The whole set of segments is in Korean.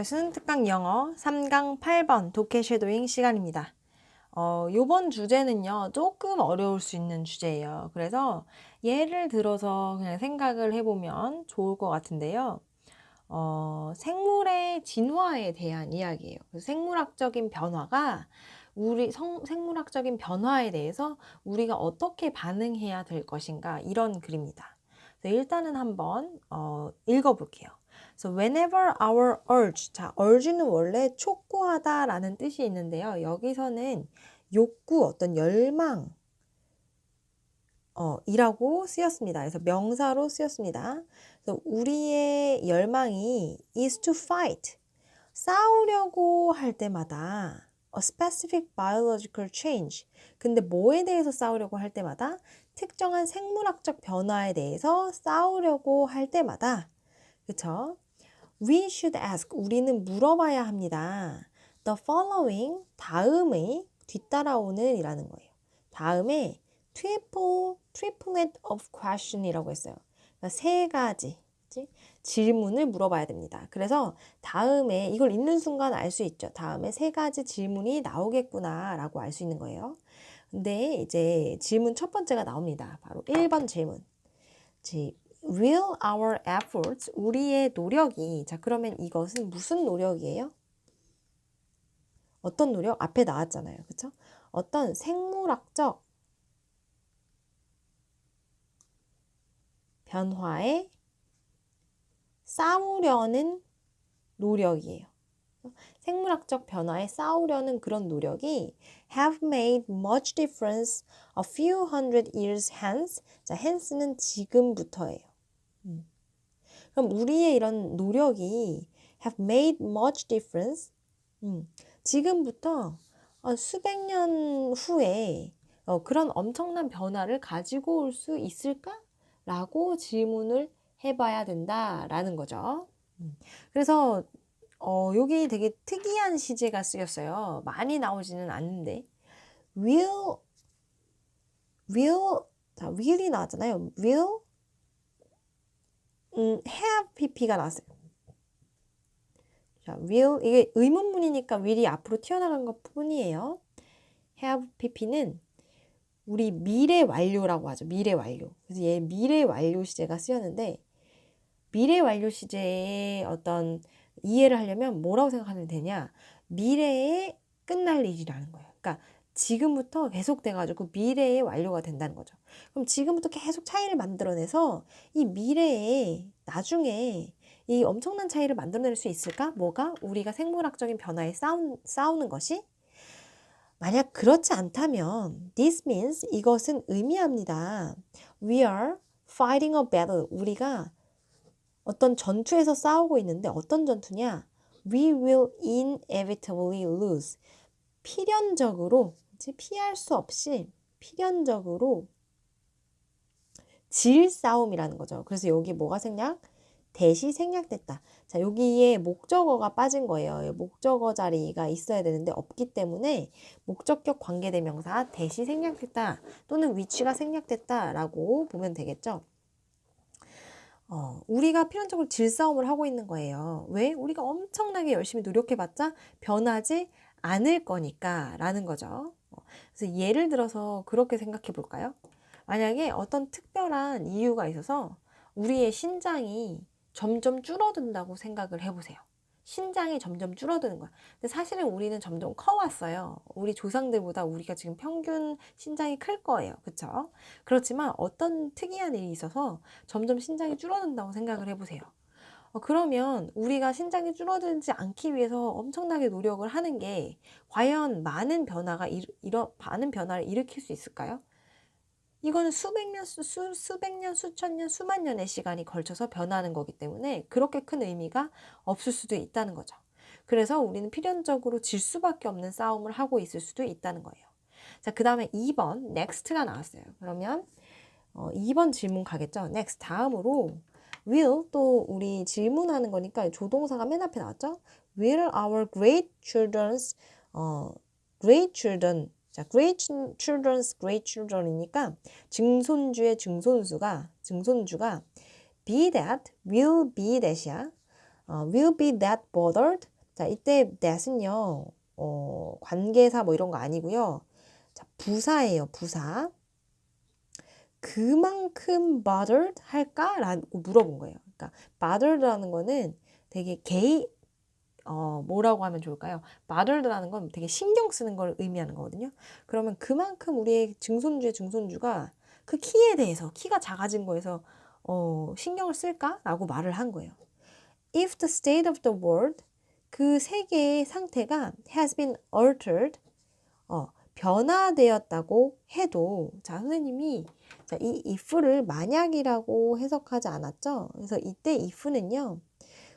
수능 특강 영어 3강 8번 독해 쉐도잉 시간입니다. 요번 주제는요, 조금 어려울 수 있는 주제예요. 그래서 예를 들어서 그냥 생각을 해보면 좋을 것 같은데요. 생물의 진화에 대한 이야기예요. 생물학적인 변화가 생물학적인 변화에 대해서 우리가 어떻게 반응해야 될 것인가, 이런 글입니다. 일단은 한번 읽어볼게요. So whenever our urge, 자, urge는 원래 촉구하다라는 뜻이 있는데요. 여기서는 욕구, 어떤 열망, 이라고 쓰였습니다. 그래서 명사로 쓰였습니다. 그래서 우리의 열망이 is to fight, 싸우려고 할 때마다 a specific biological change. 근데 뭐에 대해서 싸우려고 할 때마다 특정한 생물학적 변화에 대해서 싸우려고 할 때마다, 그쵸? We should ask, 우리는 물어봐야 합니다. The following, 다음의, 뒤따라오는 이라는 거예요. 다음에 triplet of question이라고 했어요. 그러니까 세 가지 질문을 물어봐야 됩니다. 그래서 다음에 이걸 읽는 순간 알 수 있죠. 다음에 세 가지 질문이 나오겠구나 라고 알 수 있는 거예요. 근데 이제 질문 첫 번째가 나옵니다. 바로 1번 질문. Will our efforts, 우리의 노력이, 자, 그러면 이것은 무슨 노력이에요? 어떤 노력? 앞에 나왔잖아요. 그쵸? 어떤 생물학적 변화에 싸우려는 노력이에요. 생물학적 변화에 싸우려는 그런 노력이 have made much difference a few hundred years hence. 자, hence는 지금부터예요. 그럼 우리의 이런 노력이 have made much difference. 지금부터 수백 년 후에 그런 엄청난 변화를 가지고 올 수 있을까? 라고 질문을 해봐야 된다라는 거죠. 그래서 여기 되게 특이한 시제가 쓰였어요. 많이 나오지는 않는데 will, 자, will이 나왔잖아요. will, have pp가 나왔어요. 자, will, 이게 의문문이니까 will이 앞으로 튀어나간 것 뿐이에요. have pp는 우리 미래 완료라고 하죠. 미래 완료. 그래서 얘 미래 완료 시제가 쓰였는데, 미래 완료 시제의 어떤 이해를 하려면 뭐라고 생각하면 되냐? 미래에 끝날 일이라는 거예요. 그러니까 지금부터 계속돼가지고 미래에 완료가 된다는 거죠. 그럼 지금부터 계속 차이를 만들어내서 이 미래에 나중에 이 엄청난 차이를 만들어낼 수 있을까? 뭐가? 우리가 생물학적인 변화에 싸우는 것이? 만약 그렇지 않다면 this means, 이것은 의미합니다. We are fighting a battle. 우리가 어떤 전투에서 싸우고 있는데 어떤 전투냐? We will inevitably lose. 필연적으로, 피할 수 없이 필연적으로 질 싸움이라는 거죠. 그래서 여기 뭐가 생략? 대시 생략됐다. 자, 여기에 목적어가 빠진 거예요. 목적어 자리가 있어야 되는데 없기 때문에 목적격 관계대명사 대시 생략됐다 또는 위치가 생략됐다 라고 보면 되겠죠. 우리가 필연적으로 질싸움을 하고 있는 거예요. 왜? 우리가 엄청나게 열심히 노력해봤자 변하지 않을 거니까 라는 거죠. 그래서 예를 들어서 그렇게 생각해 볼까요? 만약에 어떤 특별한 이유가 있어서 우리의 신장이 점점 줄어든다고 생각을 해보세요. 신장이 점점 줄어드는 거야. 근데 사실은 우리는 점점 커왔어요. 우리 조상들보다 우리가 지금 평균 신장이 클 거예요. 그쵸? 그렇지만 어떤 특이한 일이 있어서 점점 신장이 줄어든다고 생각을 해보세요. 그러면 우리가 신장이 줄어들지 않기 위해서 엄청나게 노력을 하는 게 과연 많은 변화를 일으킬 수 있을까요? 이거는 수백 년, 수천 년, 수만 년의 시간이 걸쳐서 변하는 거기 때문에 그렇게 큰 의미가 없을 수도 있다는 거죠. 그래서 우리는 필연적으로 질 수밖에 없는 싸움을 하고 있을 수도 있다는 거예요. 자, 그 다음에 2번, next가 나왔어요. 그러면 2번 질문 가겠죠. next, 다음으로 will, 또 우리 질문하는 거니까 조동사가 맨 앞에 나왔죠. Will our great children's, great children, 자, great children이니까 증손주의 증손주가 be that, will be that이야. will be that bothered, 자, 이때 that은요, 관계사 뭐 이런 거 아니고요. 자, 부사예요, 부사. 그만큼 bothered 할까? 라고 물어본 거예요. 그러니까 bothered라는 거는 되게 뭐라고 하면 좋을까요? bothered라는 건 되게 신경 쓰는 걸 의미하는 거거든요. 그러면 그만큼 우리의 증손주가 그 키에 대해서, 키가 작아진 거에서 신경을 쓸까? 라고 말을 한 거예요. If the state of the world, 그 세계의 상태가 has been altered, 변화되었다고 해도, 자, 선생님이 자, 이 if를 만약이라고 해석하지 않았죠? 그래서 이때 if는요,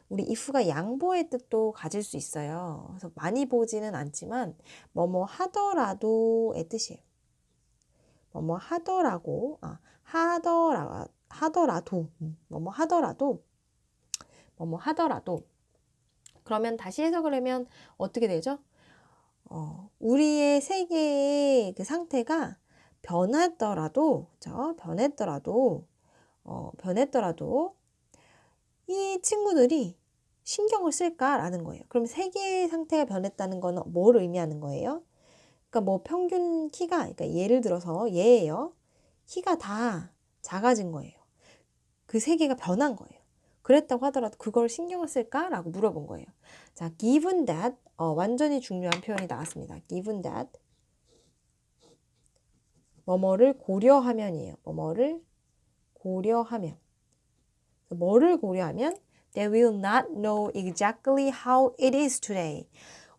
우리 if가 양보의 뜻도 가질 수 있어요. 그래서 많이 보지는 않지만, 뭐뭐 하더라도의 뜻이에요. 뭐뭐 하더라도, 뭐뭐 하더라도. 그러면 다시 해석을 하면 어떻게 되죠? 우리의 세계의 그 상태가 변했더라도 이 친구들이 신경을 쓸까라는 거예요. 그럼 세계의 상태가 변했다는 건 뭘 의미하는 거예요? 그러니까 뭐 평균 키가, 그러니까 예를 들어서 얘예요. 키가 다 작아진 거예요. 그 세계가 변한 거예요. 그랬다고 하더라도 그걸 신경을 쓸까라고 물어본 거예요. 자, given that, 완전히 중요한 표현이 나왔습니다. given that, 뭐뭐를 고려하면이에요. 뭐뭐를 고려하면. 뭐를 고려하면? They will not know exactly how it is today.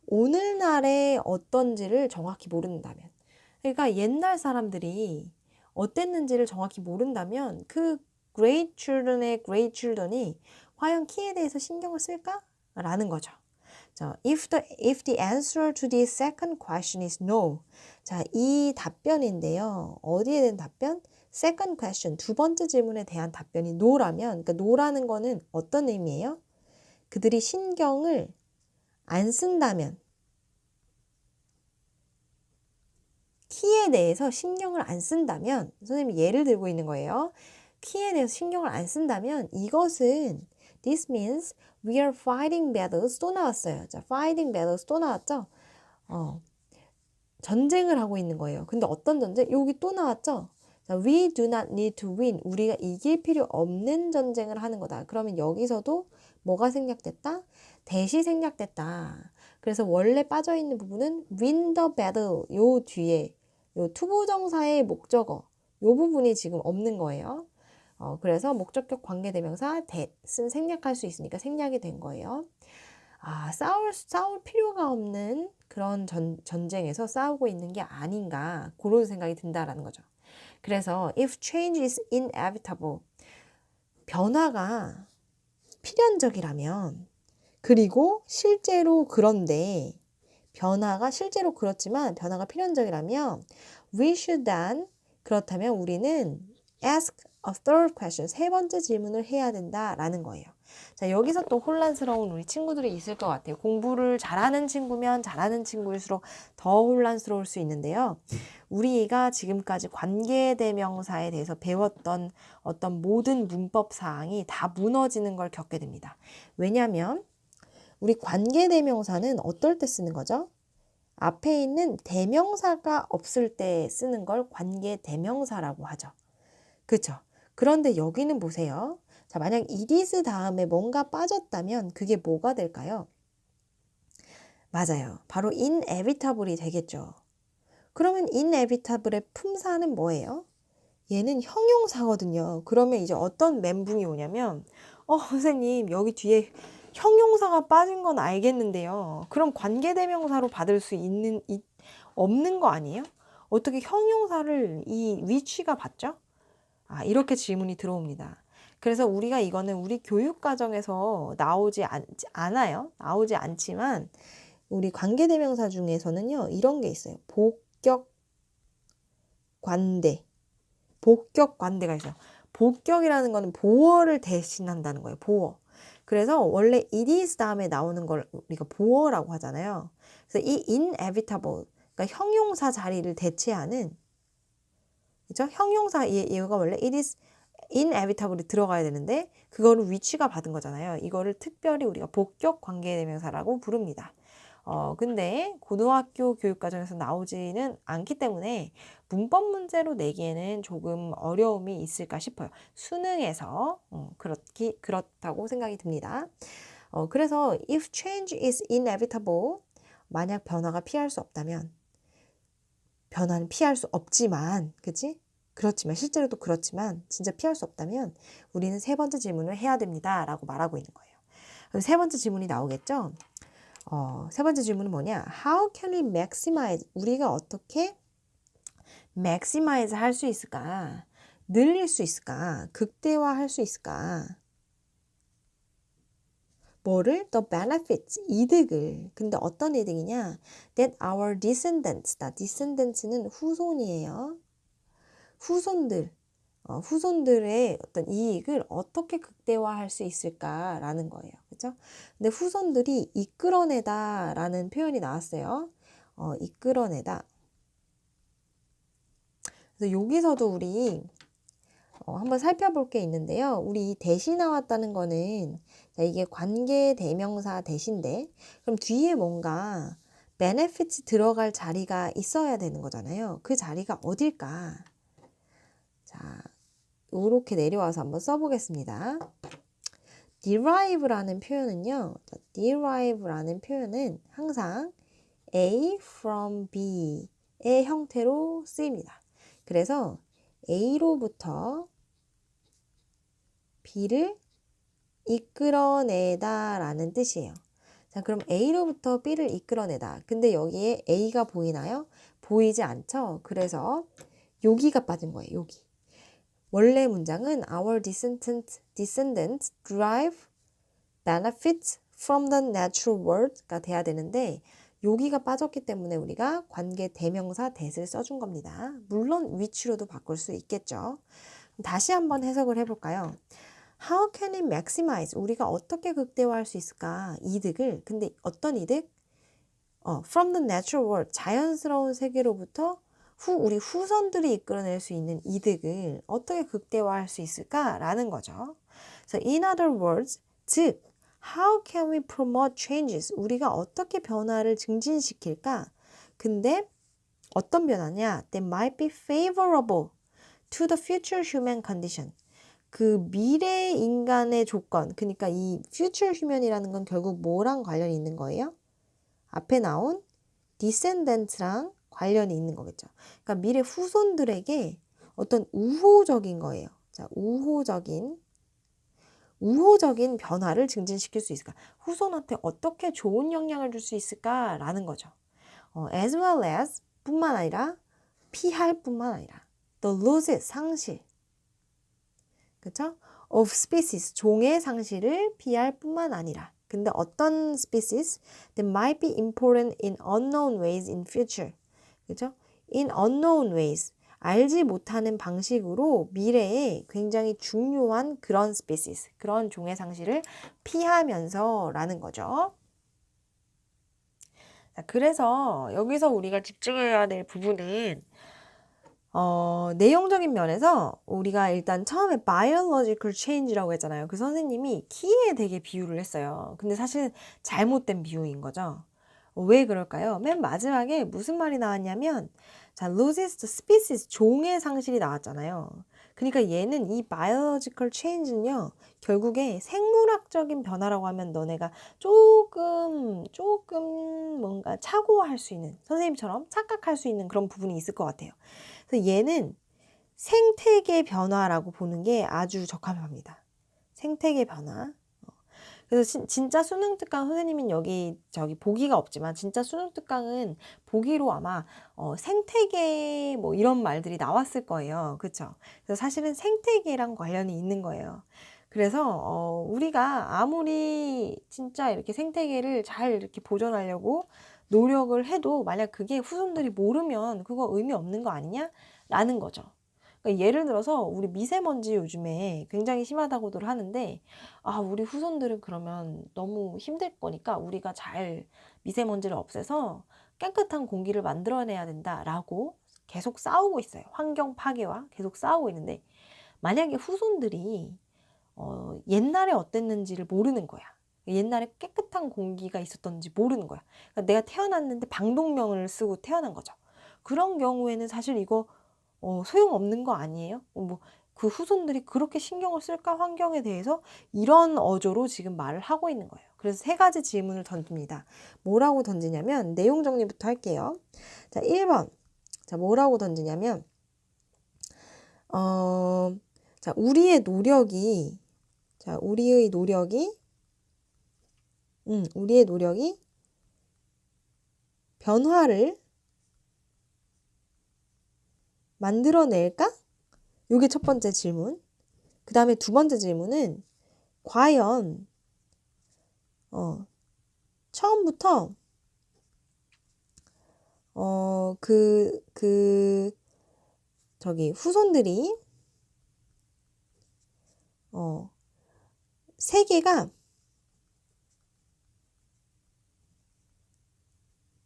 오늘날에 어떤지를 정확히 모른다면. 그러니까 옛날 사람들이 어땠는지를 정확히 모른다면 그 great children의 great children이 과연 키에 대해서 신경을 쓸까? 라는 거죠. 자, if the answer to the second question is no. 자, 이 답변인데요. 어디에 대한 답변? second question, 두 번째 질문에 대한 답변이 no라면, 그러니까 no라는 거는 어떤 의미예요? 그들이 신경을 안 쓴다면, 키에 대해서 신경을 안 쓴다면, 선생님이 예를 들고 있는 거예요. 키에 대해서 신경을 안 쓴다면 이것은 this means we are fighting battles 또 나왔어요. 자, fighting battles 또 나왔죠? 전쟁을 하고 있는 거예요. 근데 어떤 전쟁? 여기 또 나왔죠? 자, we do not need to win. 우리가 이길 필요 없는 전쟁을 하는 거다. 그러면 여기서도 뭐가 생략됐다? 대시 생략됐다. 그래서 원래 빠져있는 부분은 win the battle 요 뒤에 요 투부정사의 목적어 요 부분이 지금 없는 거예요. 그래서 목적격 관계대명사 that은 생략할 수 있으니까 생략이 된 거예요. 싸울 필요가 없는 그런 전쟁에서 싸우고 있는 게 아닌가 그런 생각이 든다라는 거죠. 그래서 if change is inevitable, 변화가 필연적이라면, 그리고 실제로 그런데 변화가 실제로 그렇지만 변화가 필연적이라면 we should then, 그렇다면 우리는 ask a third question, 세 번째 질문을 해야 된다라는 거예요. 자, 여기서 또 혼란스러운 우리 친구들이 있을 것 같아요. 공부를 잘하는 친구면 잘하는 친구일수록 더 혼란스러울 수 있는데요. 우리가 지금까지 관계대명사에 대해서 배웠던 어떤 모든 문법 사항이 다 무너지는 걸 겪게 됩니다. 왜냐하면 우리 관계대명사는 어떨 때 쓰는 거죠? 앞에 있는 대명사가 없을 때 쓰는 걸 관계대명사라고 하죠. 그렇죠? 그런데 여기는 보세요. 자, 만약 it is 다음에 뭔가 빠졌다면 그게 뭐가 될까요? 맞아요. 바로 inevitable이 되겠죠. 그러면 inevitable의 품사는 뭐예요? 얘는 형용사거든요. 그러면 이제 어떤 멘붕이 오냐면 선생님 여기 뒤에 형용사가 빠진 건 알겠는데요. 그럼 관계대명사로 받을 수 없는 거 아니에요? 어떻게 형용사를 이 위치가 받죠? 이렇게 질문이 들어옵니다. 그래서 우리가 이거는 우리 교육과정에서 나오지 않지만 우리 관계대명사 중에서는요. 이런 게 있어요. 복격 관대가 있어요. 복격이라는 거는 보어를 대신한다는 거예요. 보어. 그래서 원래 it is 다음에 나오는 걸 우리가 보어라고 하잖아요. 그래서 이 inevitable, 그러니까 형용사 자리를 대체하는, 그죠? 형용사 얘가 원래 it is inevitably 들어가야 되는데 그거를 which가 받은 거잖아요. 이거를 특별히 우리가 복격 관계대명사라고 부릅니다. 근데 고등학교 교육과정에서 나오지는 않기 때문에 문법 문제로 내기에는 조금 어려움이 있을까 싶어요. 수능에서 그렇다고 생각이 듭니다. 그래서 if change is inevitable, 만약 변화가 피할 수 없다면, 변화는 피할 수 없지만, 그치? 그렇지만, 실제로도 그렇지만, 진짜 피할 수 없다면, 우리는 세 번째 질문을 해야 됩니다. 라고 말하고 있는 거예요. 그럼 세 번째 질문이 나오겠죠? 세 번째 질문은 뭐냐? How can we maximize? 우리가 어떻게 maximize 할 수 있을까? 늘릴 수 있을까? 극대화할 수 있을까? 뭐를? The benefits, 이득을. 근데 어떤 이득이냐? That our descendants다. descendants는 후손이에요. 후손들의 어떤 이익을 어떻게 극대화할 수 있을까라는 거예요. 그죠? 근데 후손들이 이끌어내다라는 표현이 나왔어요. 이끌어내다. 그래서 여기서도 우리 한번 살펴볼 게 있는데요. 우리 이 대시 나왔다는 거는 자, 이게 관계 대명사 대신데 그럼 뒤에 뭔가 benefits 들어갈 자리가 있어야 되는 거잖아요. 그 자리가 어딜까? 자, 이렇게 내려와서 한번 써보겠습니다. derive라는 표현은요. derive라는 표현은 항상 A from B의 형태로 쓰입니다. 그래서 A로부터 B를 이끌어내다 라는 뜻이에요. 자, 그럼 A로부터 B를 이끌어내다. 근데 여기에 A가 보이나요? 보이지 않죠? 그래서 여기가 빠진 거예요. 여기. 원래 문장은 Our descendants derive benefits from the natural world가 돼야 되는데 여기가 빠졌기 때문에 우리가 관계 대명사 that을 써준 겁니다. 물론 which로도 바꿀 수 있겠죠. 다시 한번 해석을 해볼까요? How can we maximize? 우리가 어떻게 극대화할 수 있을까? 이득을. 근데 어떤 이득? From the natural world. 자연스러운 세계로부터 우리 후손들이 이끌어낼 수 있는 이득을 어떻게 극대화할 수 있을까라는 거죠. So in other words, 즉 How can we promote changes? 우리가 어떻게 변화를 증진시킬까? 근데 어떤 변화냐? That might be favorable to the future human condition. 그 미래 인간의 조건, 그러니까 이 future human이라는 건 결국 뭐랑 관련이 있는 거예요? 앞에 나온 descendant랑 관련이 있는 거겠죠. 그러니까 미래 후손들에게 어떤 우호적인 거예요. 자, 우호적인 변화를 증진시킬 수 있을까? 후손한테 어떻게 좋은 영향을 줄 수 있을까라는 거죠. As well as 뿐만 아니라 피할 뿐만 아니라 the losses 상실, 그렇죠? of species 종의 상실을 피할 뿐만 아니라 근데 어떤 species that might be important in unknown ways in future, 그렇죠? in unknown ways 알지 못하는 방식으로 미래에 굉장히 중요한 그런 species, 그런 종의 상실을 피하면서 라는 거죠. 자, 그래서 여기서 우리가 집중해야 될 부분은 내용적인 면에서 우리가 일단 처음에 biological change라고 했잖아요. 그 선생님이 키에 되게 비유를 했어요. 근데 사실 잘못된 비유인 거죠. 왜 그럴까요? 맨 마지막에 무슨 말이 나왔냐면 자, loses the species, 종의 상실이 나왔잖아요. 그러니까 얘는 이 biological change는요. 결국에 생물학적인 변화라고 하면 너네가 조금 뭔가 착오할 수 있는, 선생님처럼 착각할 수 있는 그런 부분이 있을 것 같아요. 그래서 얘는 생태계 변화라고 보는 게 아주 적합합니다. 생태계 변화. 그래서 진짜 수능 특강 선생님은 저기 보기가 없지만 진짜 수능 특강은 보기로 아마 생태계 뭐 이런 말들이 나왔을 거예요. 그렇죠? 그래서 사실은 생태계랑 관련이 있는 거예요. 그래서 우리가 아무리 진짜 이렇게 생태계를 잘 이렇게 보존하려고 노력을 해도 만약 그게 후손들이 모르면 그거 의미 없는 거 아니냐? 라는 거죠. 그러니까 예를 들어서 우리 미세먼지 요즘에 굉장히 심하다고들 하는데 우리 후손들은 그러면 너무 힘들 거니까 우리가 잘 미세먼지를 없애서 깨끗한 공기를 만들어내야 된다라고 계속 싸우고 있어요. 환경 파괴와 계속 싸우고 있는데 만약에 후손들이 옛날에 어땠는지를 모르는 거야. 옛날에 깨끗한 공기가 있었던지 모르는 거야. 그러니까 내가 태어났는데 방독면을 쓰고 태어난 거죠. 그런 경우에는 사실 이거 소용없는 거 아니에요? 뭐 그 후손들이 그렇게 신경을 쓸까 환경에 대해서 이런 어조로 지금 말을 하고 있는 거예요. 그래서 세 가지 질문을 던집니다. 뭐라고 던지냐면 내용 정리부터 할게요. 자, 1번. 자, 뭐라고 던지냐면 자, 우리의 노력이 변화를 만들어낼까? 요게 첫 번째 질문. 그 다음에 두 번째 질문은 과연 처음부터 후손들이 세계가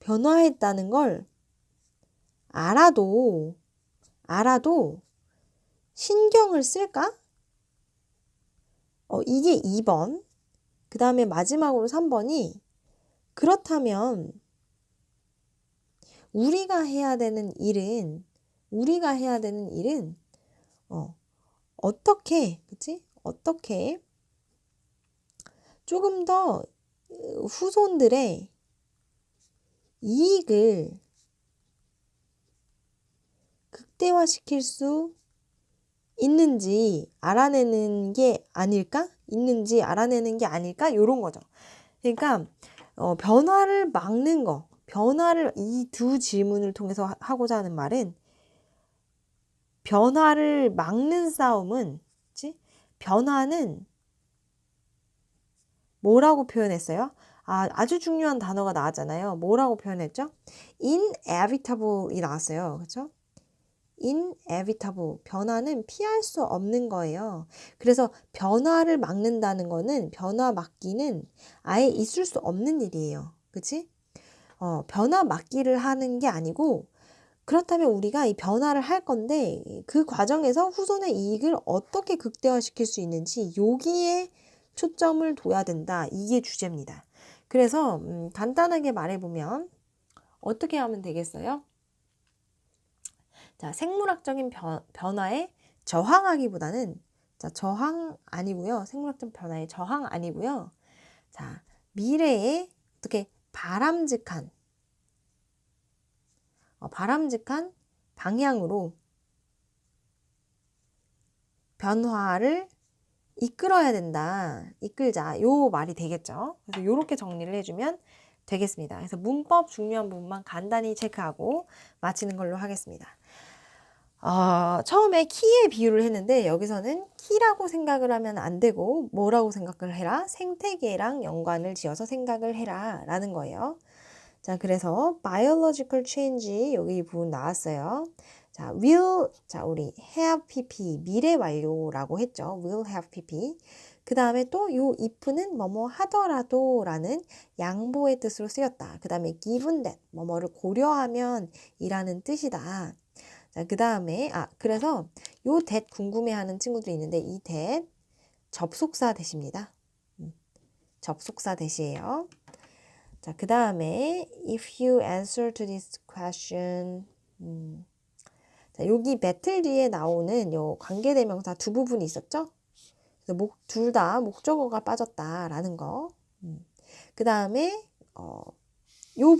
변화했다는 걸 알아도 신경을 쓸까? 이게 2번. 그 다음에 마지막으로 3번이 그렇다면 우리가 해야 되는 일은 어떻게 조금 더 후손들의 이익을 극대화시킬 수 있는지 알아내는 게 아닐까? 요런 거죠. 그러니까 변화를 막는 거, 이 두 질문을 통해서 하고자 하는 말은 변화를 막는 싸움은, 변화는 뭐라고 표현했어요? 아주 중요한 단어가 나왔잖아요. 뭐라고 표현했죠? inevitable이 나왔어요. 그렇죠? inevitable. 변화는 피할 수 없는 거예요. 그래서 변화를 막는다는 거는, 변화 막기는 아예 있을 수 없는 일이에요. 그치? 변화 막기를 하는 게 아니고, 그렇다면 우리가 이 변화를 할 건데 그 과정에서 후손의 이익을 어떻게 극대화시킬 수 있는지 여기에 초점을 둬야 된다. 이게 주제입니다. 그래서 간단하게 말해보면 어떻게 하면 되겠어요? 자, 생물학적인 변화에 저항하기보다는, 자, 생물학적 변화에 저항 아니고요. 자, 미래에 어떻게 바람직한 방향으로 변화를 이끌어야 된다. 이끌자. 요 말이 되겠죠. 그래서 요렇게 정리를 해주면 되겠습니다. 그래서 문법 중요한 부분만 간단히 체크하고 마치는 걸로 하겠습니다. 처음에 키의 비유를 했는데 여기서는 키라고 생각을 하면 안 되고 뭐라고 생각을 해라? 생태계랑 연관을 지어서 생각을 해라 라는 거예요. 자, 그래서 biological change 여기 부분 나왔어요. 자, 우리 have pp 미래 완료라고 했죠. will have pp. 그 다음에 또 요 if는 뭐뭐 하더라도 라는 양보의 뜻으로 쓰였다. 그 다음에 given that 뭐뭐를 고려하면 이라는 뜻이다. 자, 그 다음에 그래서 요 that 궁금해하는 친구들이 있는데 이 that 접속사 대시입니다. 접속사 대시예요. 자, 그 다음에 if you answer to this question 자, 여기 배틀 뒤에 나오는 요 관계대명사 두 부분이 있었죠? 둘 다 목적어가 빠졌다라는 거. 그 다음에 요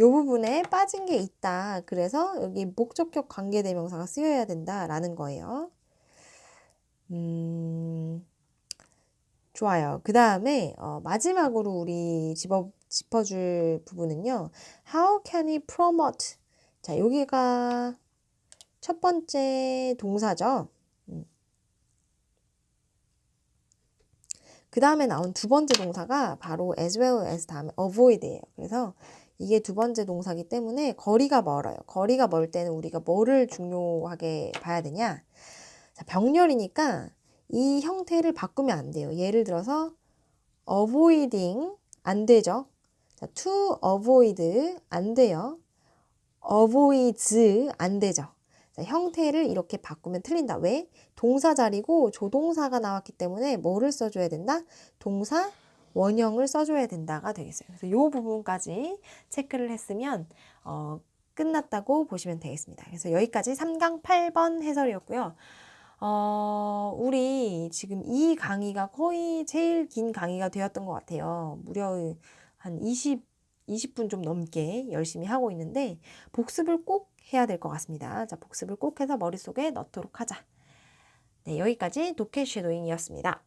부분에 빠진 게 있다. 그래서 여기 목적격 관계대명사가 쓰여야 된다라는 거예요. 좋아요. 그 다음에 마지막으로 우리 짚어줄 부분은요. How can we promote? 자, 여기가 첫 번째 동사죠. 그 다음에 나온 두 번째 동사가 바로 as well as 다음에 avoid예요. 그래서 이게 두 번째 동사기 때문에 거리가 멀어요. 거리가 멀 때는 우리가 뭐를 중요하게 봐야 되냐? 자, 병렬이니까 이 형태를 바꾸면 안 돼요. 예를 들어서 avoiding 안 되죠. 자, to avoid 안 돼요. avoids 안 되죠. 자, 형태를 이렇게 바꾸면 틀린다. 왜? 동사 자리고 조동사가 나왔기 때문에 뭐를 써줘야 된다? 동사 원형을 써줘야 된다가 되겠어요. 그래서 이 부분까지 체크를 했으면 끝났다고 보시면 되겠습니다. 그래서 여기까지 3강 8번 해설이었고요. 우리 지금 이 강의가 거의 제일 긴 강의가 되었던 것 같아요. 무려 한 20분 좀 넘게 열심히 하고 있는데 복습을 꼭 해야 될 것 같습니다. 자, 복습을 꼭 해서 머릿속에 넣도록 하자. 네, 여기까지 독해 쉐도잉이었습니다.